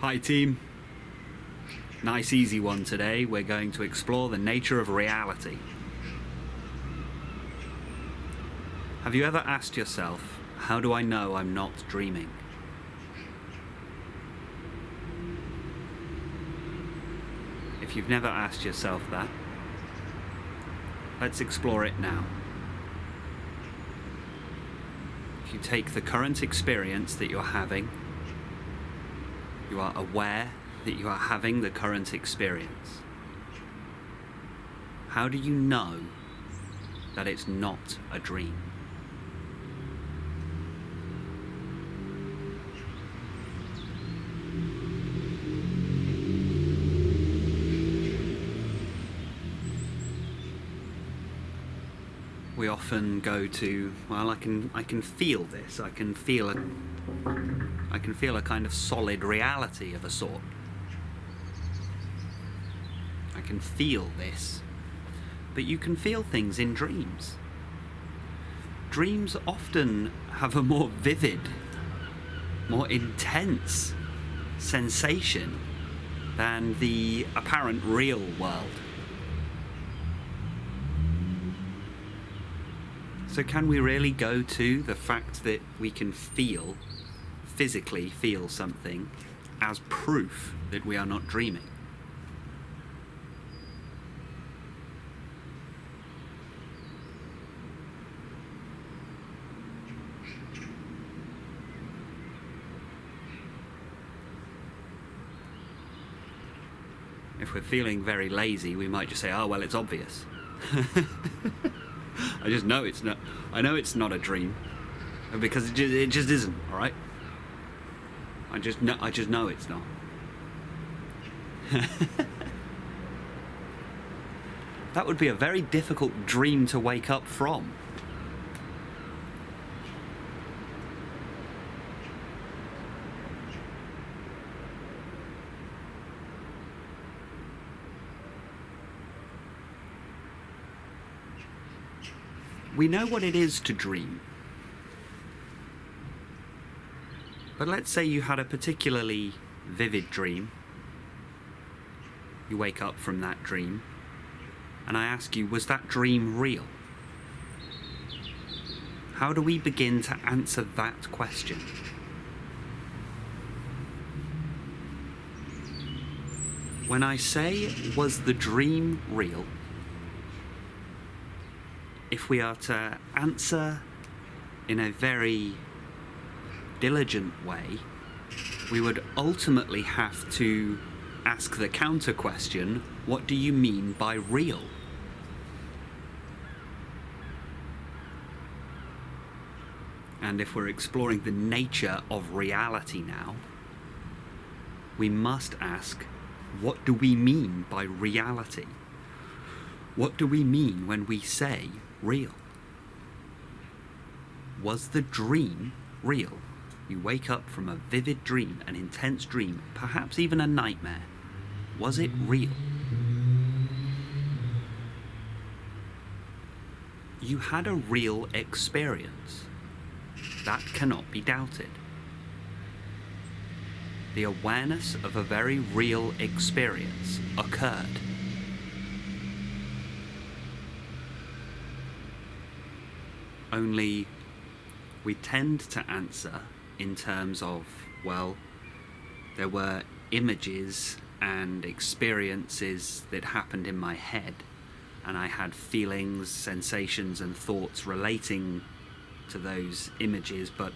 Hi team. Nice easy one today. We're going to explore the nature of reality. Have you ever asked yourself, how do I know I'm not dreaming? If you've never asked yourself that, let's explore it now. If you take the current experience that you're having, you are aware that you are having the current experience. How do you know that it's not a dream? We often go to, well, I can feel this. I can feel a kind of solid reality of a sort. I can feel this. But you can feel things in dreams. Dreams often have a more vivid, more intense sensation than the apparent real world. So can we really go to the fact that we can physically feel something as proof that we are not dreaming? If we're feeling very lazy, we might just say, oh, well, it's obvious. I just know it's not. I know it's not a dream because it just isn't. All right. I just know it's not. That would be a very difficult dream to wake up from. We know what it is to dream. But let's say you had a particularly vivid dream. You wake up from that dream, and I ask you, was that dream real? How do we begin to answer that question? When I say, was the dream real? If we are to answer in a very diligent way, we would ultimately have to ask the counter question, what do you mean by real? And if we're exploring the nature of reality now, we must ask, what do we mean by reality? What do we mean when we say real? Was the dream real? You wake up from a vivid dream, an intense dream, perhaps even a nightmare. Was it real? You had a real experience. That cannot be doubted. The awareness of a very real experience occurred. Only we tend to answer in terms of, well, there were images and experiences that happened in my head, and I had feelings, sensations and thoughts relating to those images, but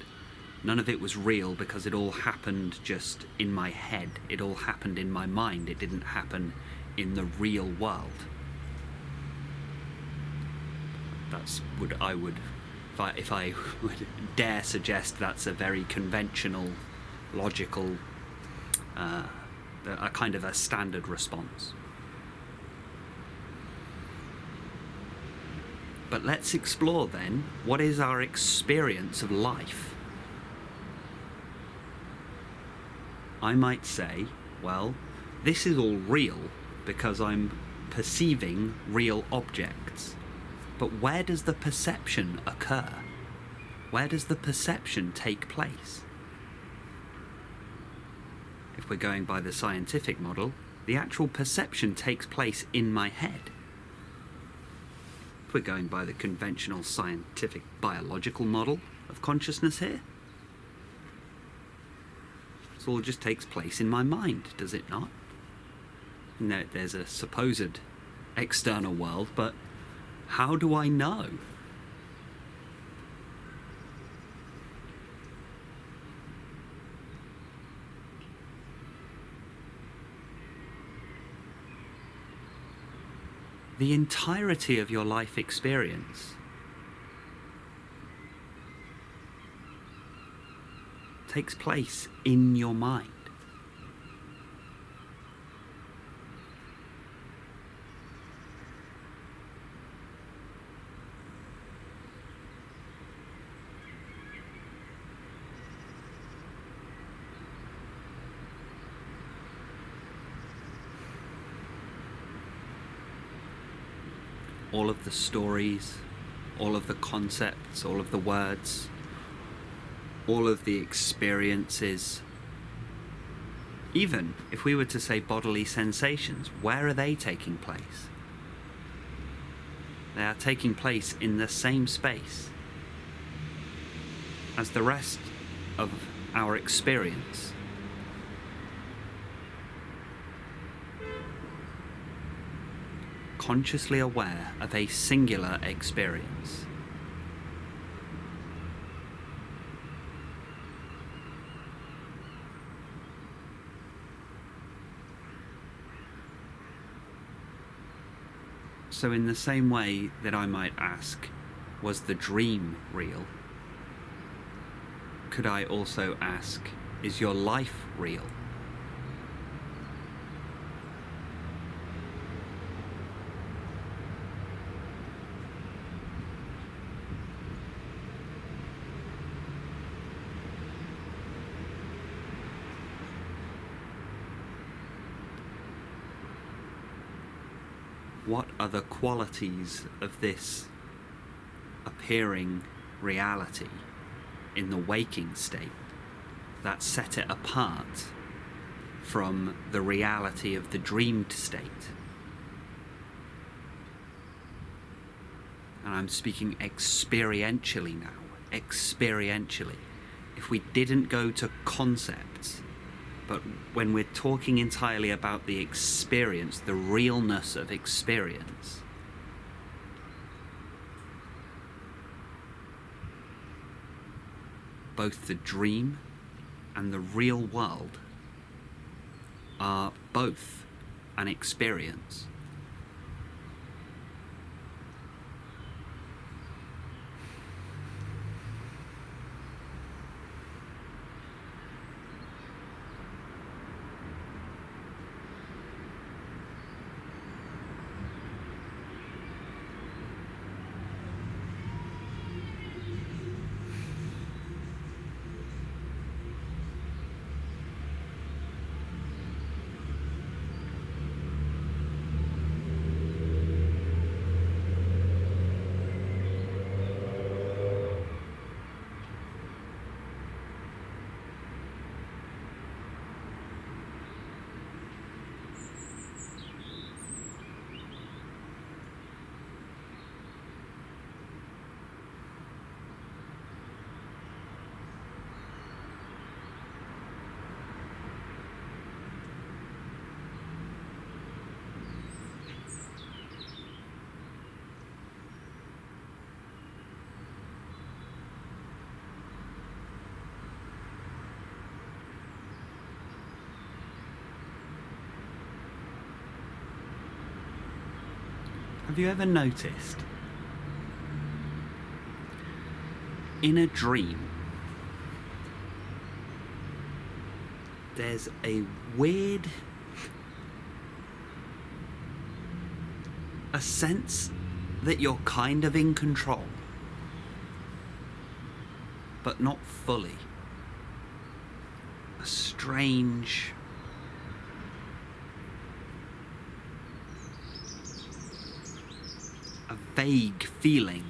none of it was real because it all happened just in my head. It all happened in my mind. It didn't happen in the real world. If I would dare suggest that's a very conventional, logical, a kind of a standard response. But let's explore then, what is our experience of life? I might say, well, this is all real because I'm perceiving real objects. But where does the perception occur? Where does the perception take place? if we're going by the scientific model, the actual perception takes place in my head. If we're going by the conventional scientific biological model of consciousness here, it all just takes place in my mind, does it not? No, there's a supposed external world, but how do I know? The entirety of your life experience takes place in your mind. All of the stories, all of the concepts, all of the words, all of the experiences, even if we were to say bodily sensations, where are they taking place? They are taking place in the same space as the rest of our experience. Consciously aware of a singular experience. So in the same way that I might ask, was the dream real? Could I also ask, is your life real? What are the qualities of this appearing reality in the waking state that set it apart from the reality of the dreamed state? And I'm speaking experientially now, experientially. If we didn't go to concepts, but when we're talking entirely about the experience, the realness of experience, both the dream and the real world are both an experience. Have you ever noticed, in a dream, there's a weird, a sense that you're kind of in control, but not fully. A strange, a vague feeling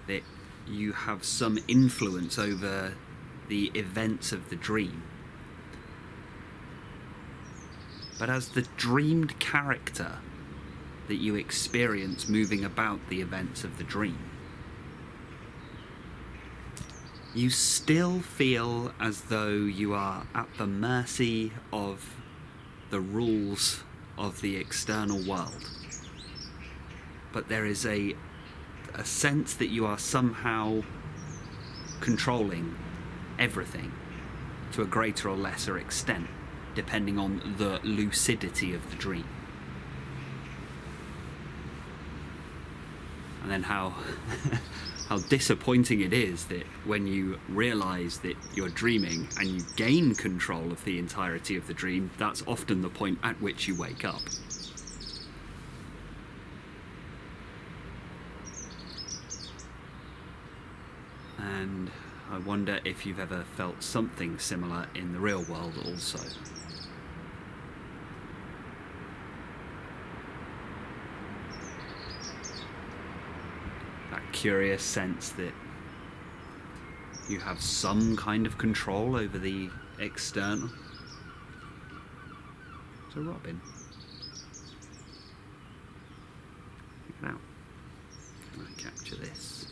that you have some influence over the events of the dream. but as the dreamed character that you experience moving about the events of the dream. You still feel as though you are at the mercy of the rules of the external world, but there is a sense that you are somehow controlling everything to a greater or lesser extent, depending on the lucidity of the dream. And then how disappointing it is that when you realise that you're dreaming and you gain control of the entirety of the dream, that's often the point at which you wake up. And I wonder if you've ever felt something similar in the real world also. That curious sense that you have some kind of control over the external. It's a robin. Check it out. I capture this.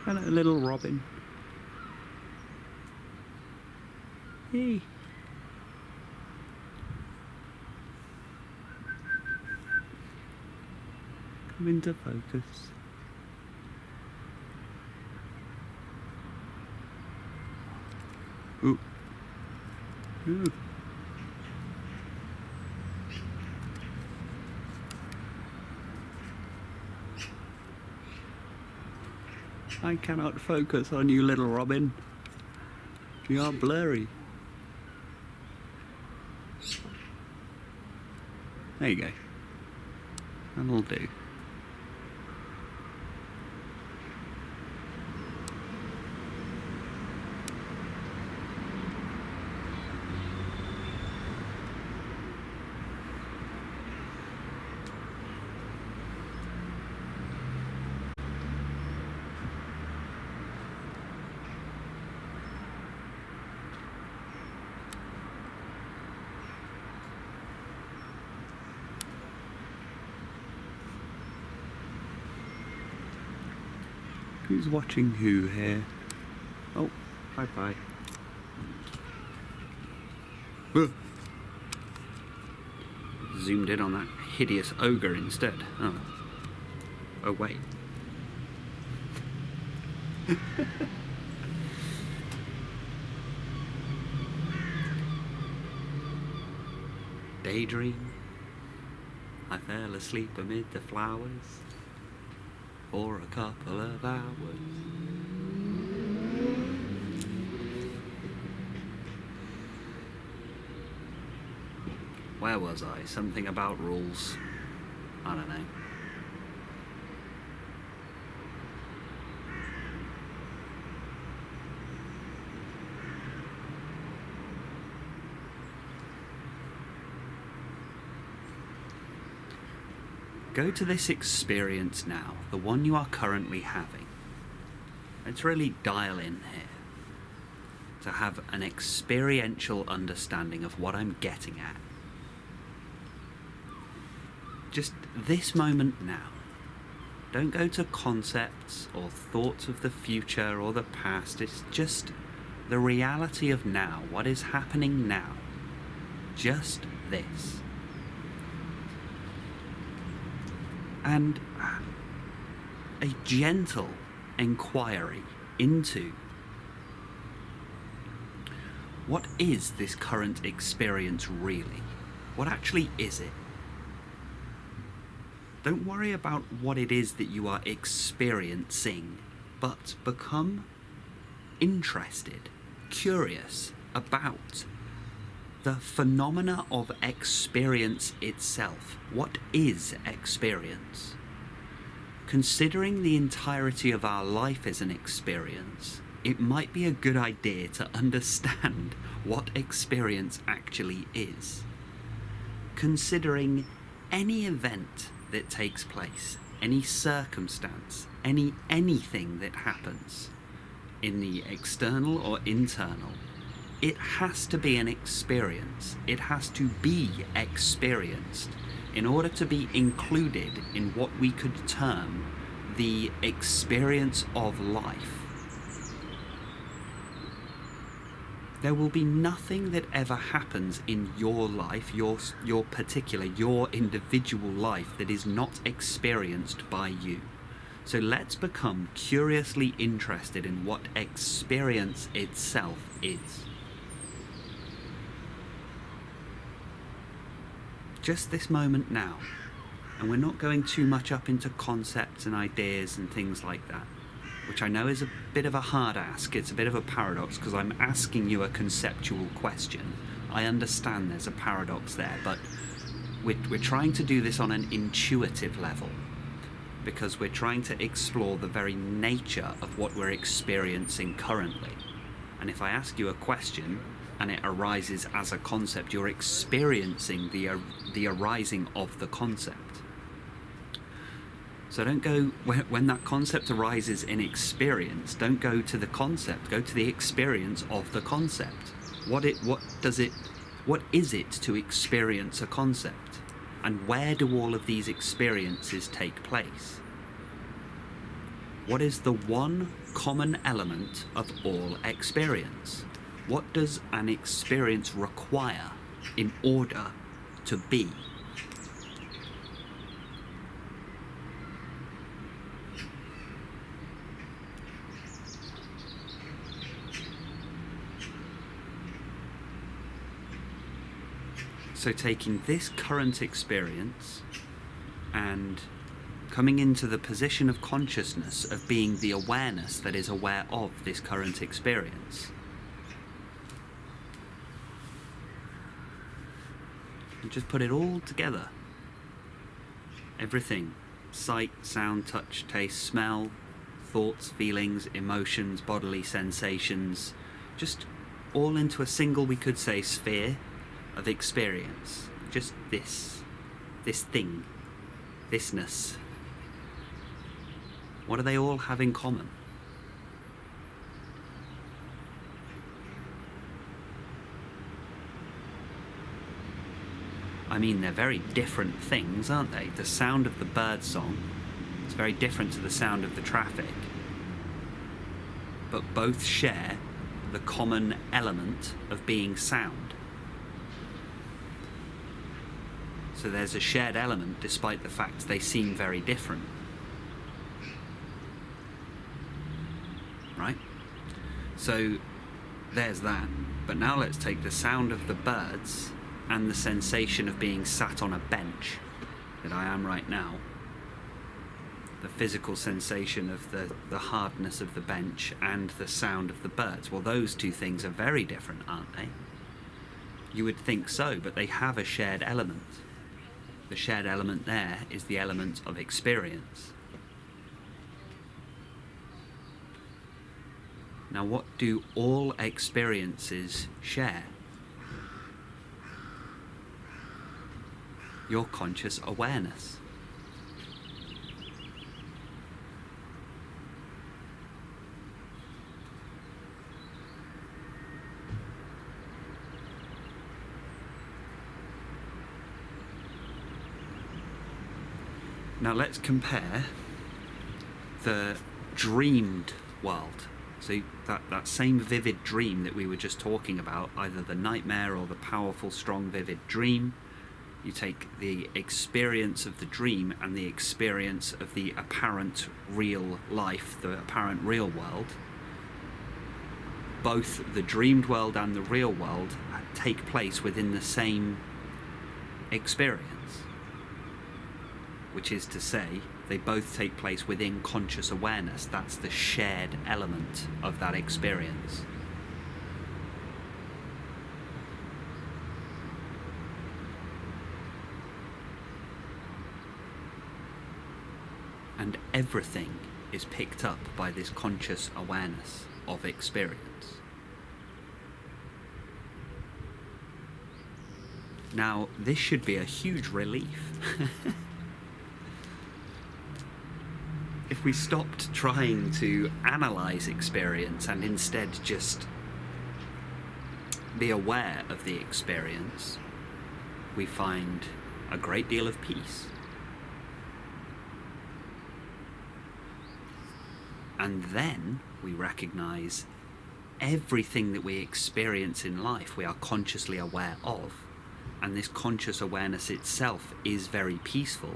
Hello, little robin. Hey. Come into focus. Ooh. Ooh. I cannot focus on you, little robin. You are blurry. There you go. That'll do. Who's watching who here? Oh, bye-bye. Zoomed in on that hideous ogre instead. Oh wait. Daydream. I fell asleep amid the flowers for a couple of hours. Where was I? Something about rules. I don't know. Go to this experience now, the one you are currently having. Let's really dial in here to have an experiential understanding of what I'm getting at. Just this moment now. Don't go to concepts or thoughts of the future or the past. It's just the reality of now, what is happening now. Just this. And a gentle inquiry into what is this current experience really? What actually is it? Don't worry about what it is that you are experiencing, but become interested, curious about the phenomena of experience itself. What is experience? Considering the entirety of our life as an experience, it might be a good idea to understand what experience actually is. Considering any event that takes place, any circumstance, anything that happens in the external or internal, it has to be an experience. It has to be experienced in order to be included in what we could term the experience of life. There will be nothing that ever happens in your life, your individual life, that is not experienced by you. So let's become curiously interested in what experience itself is. Just this moment now. And we're not going too much up into concepts and ideas and things like that, which I know is a bit of a hard ask. It's a bit of a paradox because I'm asking you a conceptual question. I understand there's a paradox there, but we're trying to do this on an intuitive level because we're trying to explore the very nature of what we're experiencing currently. And if I ask you a question and it arises as a concept, you're experiencing the arising of the concept. So don't go, when that concept arises in experience, don't go to the concept, go to the experience of the concept. What is it to experience a concept? And where do all of these experiences take place? What is the one common element of all experience? What does an experience require in order to be? So taking this current experience and coming into the position of consciousness of being the awareness that is aware of this current experience. And just put it all together. Everything. Sight, sound, touch, taste, smell, thoughts, feelings, emotions, bodily sensations. Just all into a single, we could say, sphere of experience. Just this thing, thisness. What do they all have in common? I mean, they're very different things, aren't they? The sound of the bird song is very different to the sound of the traffic, but both share the common element of being sound. So there's a shared element despite the fact they seem very different. Right? So there's that. But now let's take the sound of the birds and the sensation of being sat on a bench that I am right now. The physical sensation of the hardness of the bench and the sound of the birds. Well, those two things are very different, aren't they? You would think so, but they have a shared element. The shared element there is the element of experience. Now, what do all experiences share? Your conscious awareness. Now let's compare the dreamed world. So that same vivid dream that we were just talking about, either the nightmare or the powerful, strong, vivid dream. You take the experience of the dream and the experience of the apparent real life, the apparent real world. Both the dreamed world and the real world take place within the same experience. Which is to say, they both take place within conscious awareness. That's the shared element of that experience. And everything is picked up by this conscious awareness of experience. Now, this should be a huge relief. If we stopped trying to analyze experience and instead just be aware of the experience, we find a great deal of peace. And then we recognize everything that we experience in life we are consciously aware of, and this conscious awareness itself is very peaceful.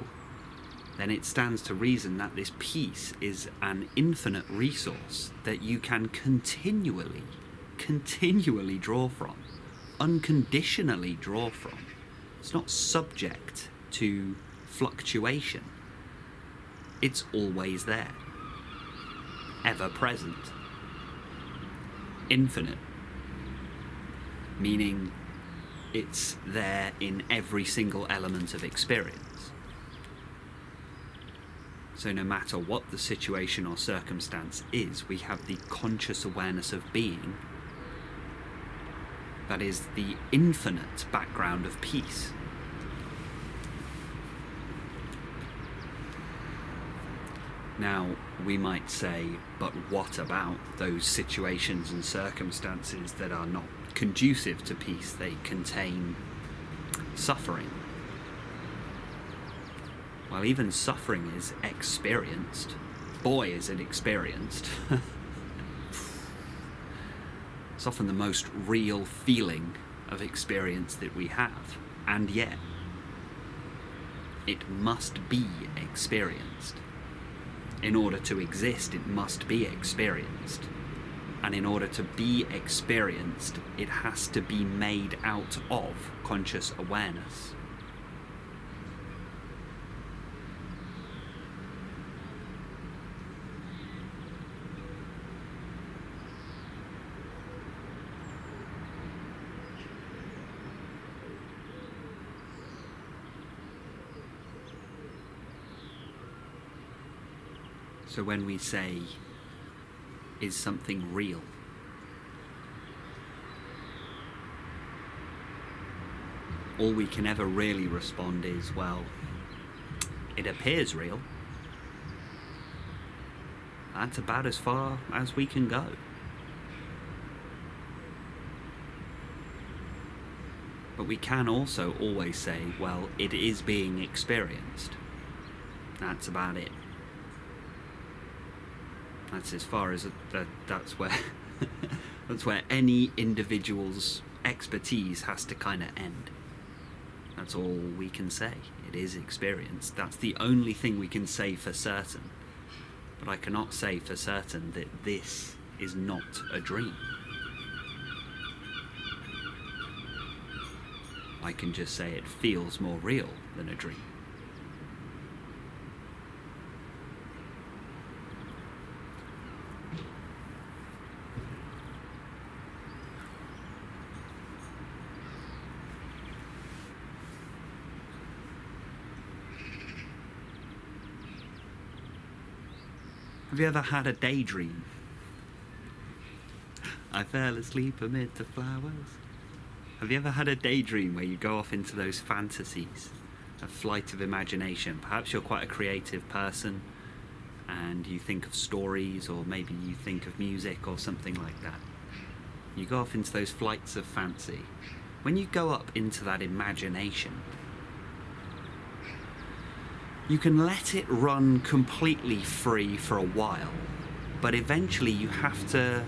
Then it stands to reason that this peace is an infinite resource that you can continually draw from, unconditionally draw from. It's not subject to fluctuation. It's always there, ever present, infinite, meaning it's there in every single element of experience. So no matter what the situation or circumstance is, we have the conscious awareness of being that is the infinite background of peace. Now, we might say, but what about those situations and circumstances that are not conducive to peace? They contain suffering. Well, even suffering is experienced. Boy, is it experienced. It's often the most real feeling of experience that we have, and yet it must be experienced. In order to exist, it must be experienced. And in order to be experienced, it has to be made out of conscious awareness. So when we say, is something real? All we can ever really respond is, well, it appears real. That's about as far as we can go. But we can also always say, well, it is being experienced. That's about it. That's as far as that's where that's where any individual's expertise has to kind of end. That's all we can say. It is experienced. That's the only thing we can say for certain. But I cannot say for certain that this is not a dream. I can just say it feels more real than a dream. Have you ever had a daydream? I fell asleep amid the flowers. Have you ever had a daydream where you go off into those fantasies, a flight of imagination? Perhaps you're quite a creative person and you think of stories, or maybe you think of music or something like that. You go off into those flights of fancy. When you go up into that imagination, you can let it run completely free for a while, but eventually you have to,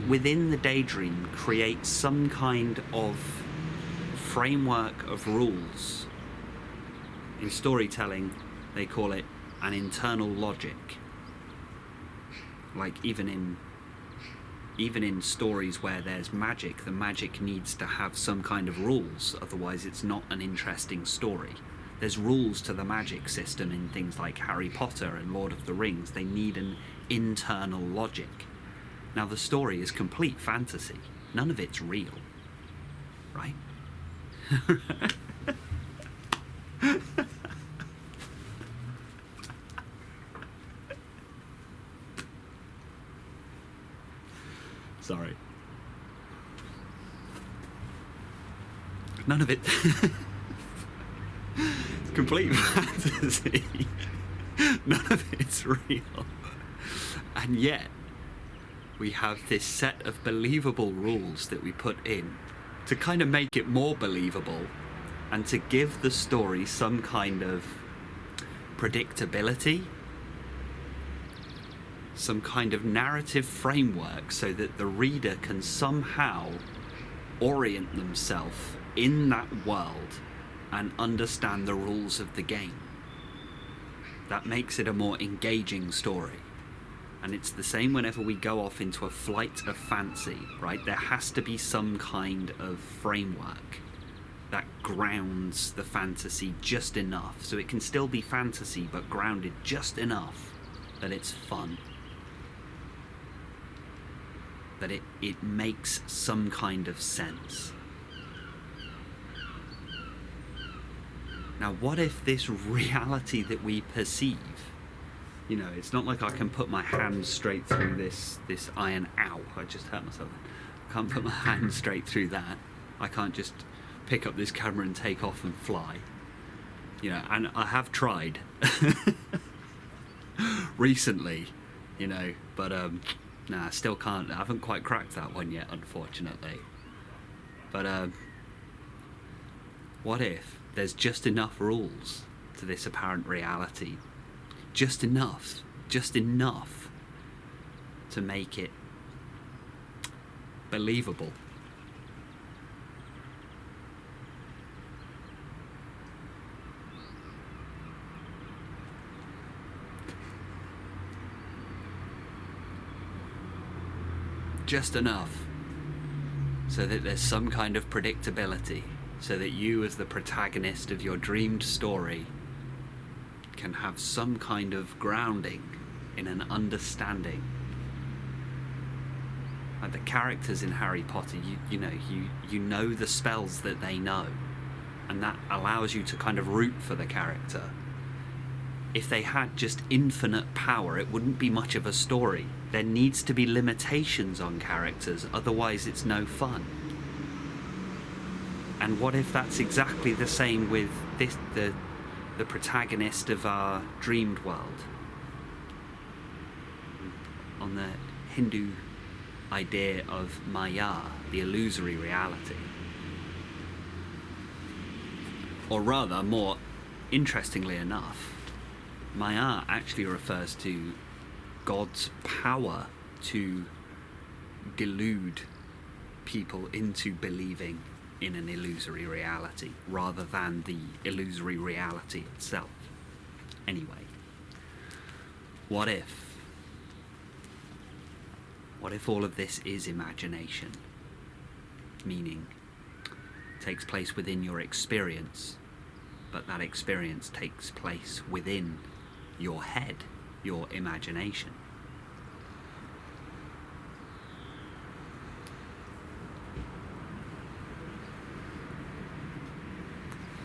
within the daydream, create some kind of framework of rules. In storytelling, they call it an internal logic. Like even in stories where there's magic, the magic needs to have some kind of rules, otherwise it's not an interesting story. There's rules to the magic system in things like Harry Potter and Lord of the Rings. They need an internal logic. Now the story is complete fantasy. None of it's real, right? Sorry. None of it complete fantasy. None of it's real. And yet, we have this set of believable rules that we put in to kind of make it more believable and to give the story some kind of predictability, some kind of narrative framework, so that the reader can somehow orient themselves in that world and understand the rules of the game. That makes it a more engaging story. And it's the same whenever we go off into a flight of fancy, right? There has to be some kind of framework that grounds the fantasy just enough, so it can still be fantasy but grounded just enough that it's fun, that it makes some kind of sense. Now, what if this reality that we perceive, you know, it's not like I can put my hand straight through this iron. Ow, I just hurt myself. I can't put my hand straight through that. I can't just pick up this camera and take off and fly. You know, and I have tried recently, you know, but nah, still can't. I haven't quite cracked that one yet, unfortunately. But what if there's just enough rules to this apparent reality? Just enough to make it believable. Just enough so that there's some kind of predictability, so that you, as the protagonist of your dreamed story, can have some kind of grounding in an understanding. Like the characters in Harry Potter, you know the spells that they know, and that allows you to kind of root for the character. If they had just infinite power, it wouldn't be much of a story. There needs to be limitations on characters, otherwise it's no fun. And what if that's exactly the same with the protagonist of our dreamed world? On the Hindu idea of Maya, the illusory reality. Or rather, more interestingly enough, Maya actually refers to God's power to delude people into believing in an illusory reality rather than the illusory reality itself. Anyway, what if all of this is imagination? Meaning, takes place within your experience, but that experience takes place within your head, your imagination.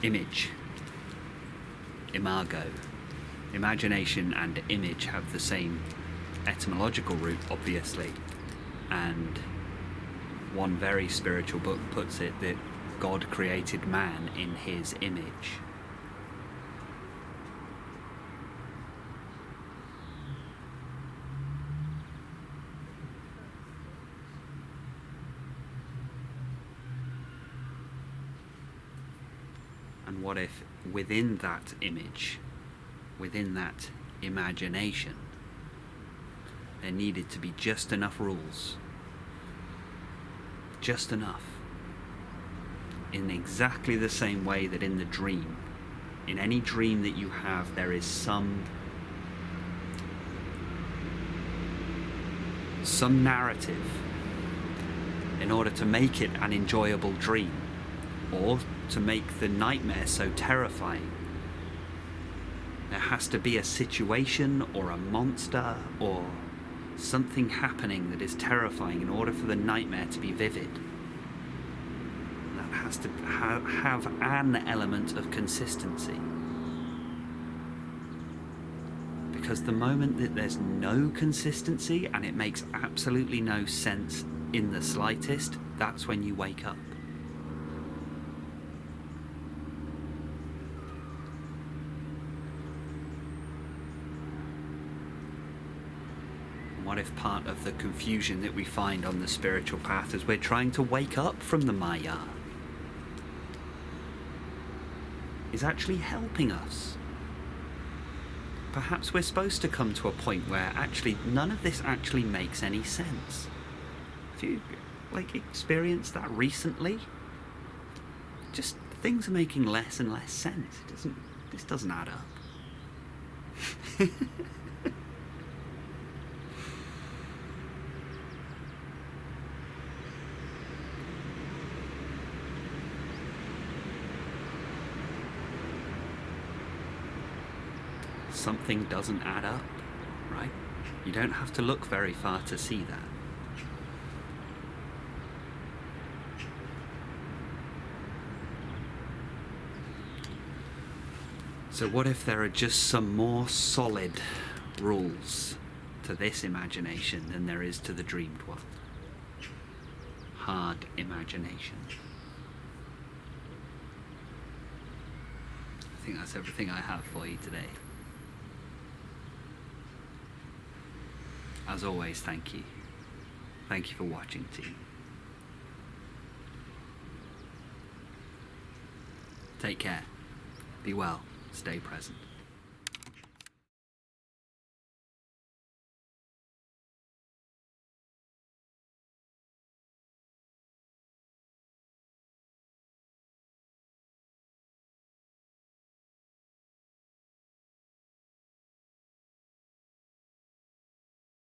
Image, imago. Imagination and image have the same etymological root, obviously, and one very spiritual book puts it that God created man in his image. And what if within that image, within that imagination, there needed to be just enough rules, just enough, in exactly the same way that in the dream, in any dream that you have, there is some narrative in order to make it an enjoyable dream, or to make the nightmare so terrifying. There has to be a situation or a monster or something happening that is terrifying in order for the nightmare to be vivid. That has to have an element of consistency. Because the moment that there's no consistency and it makes absolutely no sense in the slightest, that's when you wake up. What if part of the confusion that we find on the spiritual path is we're trying to wake up from the Maya is actually helping us? Perhaps we're supposed to come to a point where actually none of this actually makes any sense. Have you experienced that recently? Just things are making less and less sense. This doesn't add up. Something doesn't add up, right? You don't have to look very far to see that. So what if there are just some more solid rules to this imagination than there is to the dreamed one? Hard imagination. I think that's everything I have for you today. As always, thank you. Thank you for watching, team. Take care. Be well. Stay present.